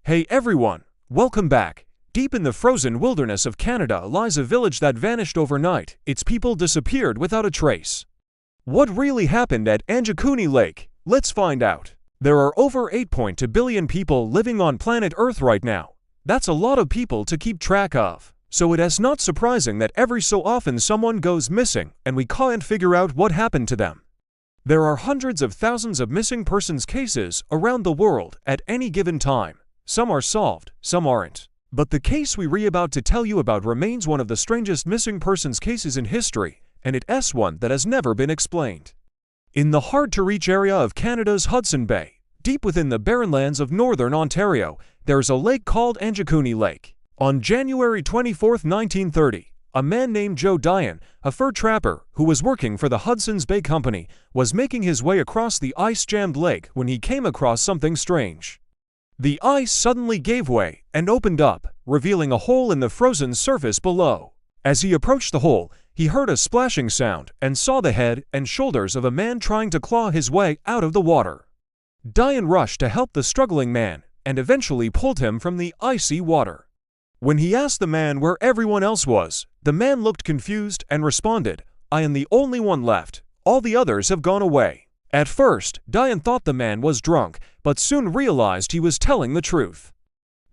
Hey everyone, welcome back. Deep in the frozen wilderness of Canada lies a village that vanished overnight. Its people disappeared without a trace. What really happened at Anjikuni Lake? Let's find out. There are over 8.2 billion people living on planet Earth right now. That's a lot of people to keep track of. So it is not surprising that every so often someone goes missing and we can't figure out what happened to them. There are hundreds of thousands of missing persons cases around the world at any given time. Some are solved, some aren't. But the case we're about to tell you about remains one of the strangest missing persons cases in history, and it's one that has never been explained. In the hard-to-reach area of Canada's Hudson Bay, deep within the barren lands of northern Ontario, there's a lake called Anjikuni Lake. On January 24, 1930, a man named Joe Diane, a fur trapper who was working for the Hudson's Bay Company, was making his way across the ice-jammed lake when he came across something strange. The ice suddenly gave way and opened up, revealing a hole in the frozen surface below. As he approached the hole, he heard a splashing sound and saw the head and shoulders of a man trying to claw his way out of the water. Diane rushed to help the struggling man and eventually pulled him from the icy water. When he asked the man where everyone else was, the man looked confused and responded, "I am the only one left. All the others have gone away." At first, Diane thought the man was drunk, but soon realized he was telling the truth.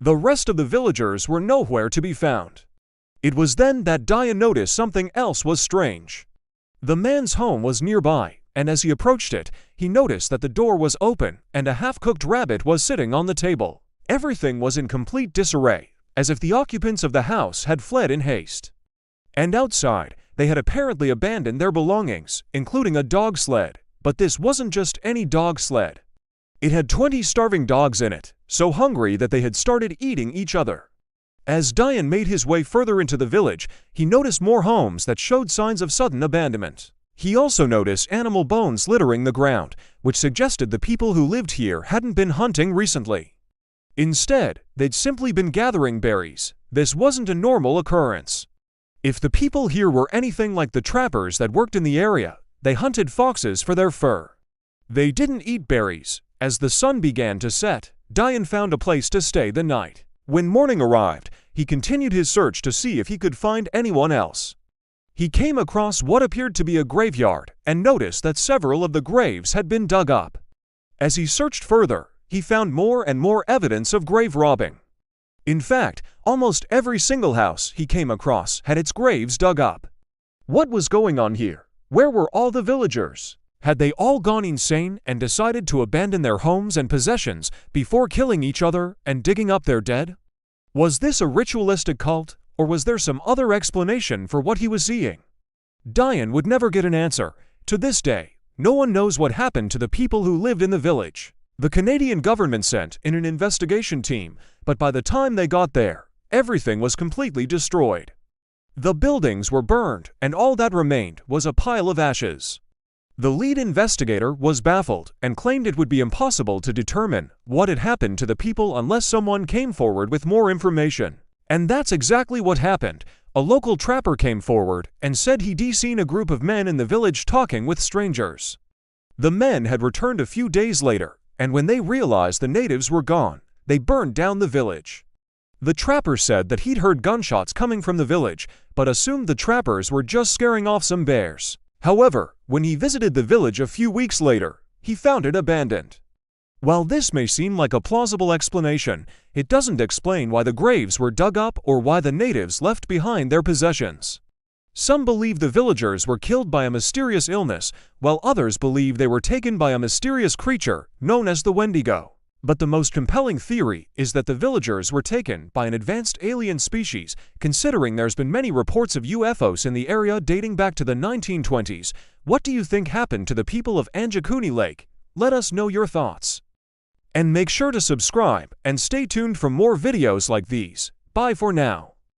The rest of the villagers were nowhere to be found. It was then that Diane noticed something else was strange. The man's home was nearby, and as he approached it, he noticed that the door was open and a half-cooked rabbit was sitting on the table. Everything was in complete disarray, as if the occupants of the house had fled in haste. And outside, they had apparently abandoned their belongings, including a dog sled. But this wasn't just any dog sled. It had 20 starving dogs in it, so hungry that they had started eating each other. As Diane made his way further into the village, he noticed more homes that showed signs of sudden abandonment. He also noticed animal bones littering the ground, which suggested the people who lived here hadn't been hunting recently. Instead, they'd simply been gathering berries. This wasn't a normal occurrence. If the people here were anything like the trappers that worked in the area, they hunted foxes for their fur. They didn't eat berries. As the sun began to set, Diane found a place to stay the night. When morning arrived, he continued his search to see if he could find anyone else. He came across what appeared to be a graveyard and noticed that several of the graves had been dug up. As he searched further, he found more and more evidence of grave robbing. In fact, almost every single house he came across had its graves dug up. What was going on here? Where were all the villagers? Had they all gone insane and decided to abandon their homes and possessions before killing each other and digging up their dead? Was this a ritualistic cult, or was there some other explanation for what he was seeing? Diane would never get an answer. To this day, no one knows what happened to the people who lived in the village. The Canadian government sent in an investigation team, but by the time they got there, everything was completely destroyed. The buildings were burned, and all that remained was a pile of ashes. The lead investigator was baffled and claimed it would be impossible to determine what had happened to the people unless someone came forward with more information. And that's exactly what happened. A local trapper came forward and said he'd seen a group of men in the village talking with strangers. The men had returned a few days later, and when they realized the natives were gone, they burned down the village. The trapper said that he'd heard gunshots coming from the village, but assumed the trappers were just scaring off some bears. However, when he visited the village a few weeks later, he found it abandoned. While this may seem like a plausible explanation, it doesn't explain why the graves were dug up or why the natives left behind their possessions. Some believe the villagers were killed by a mysterious illness, while others believe they were taken by a mysterious creature known as the Wendigo. But the most compelling theory is that the villagers were taken by an advanced alien species, considering there's been many reports of UFOs in the area dating back to the 1920s. What do you think happened to the people of Anjikuni Lake? Let us know your thoughts. And make sure to subscribe and stay tuned for more videos like these. Bye for now.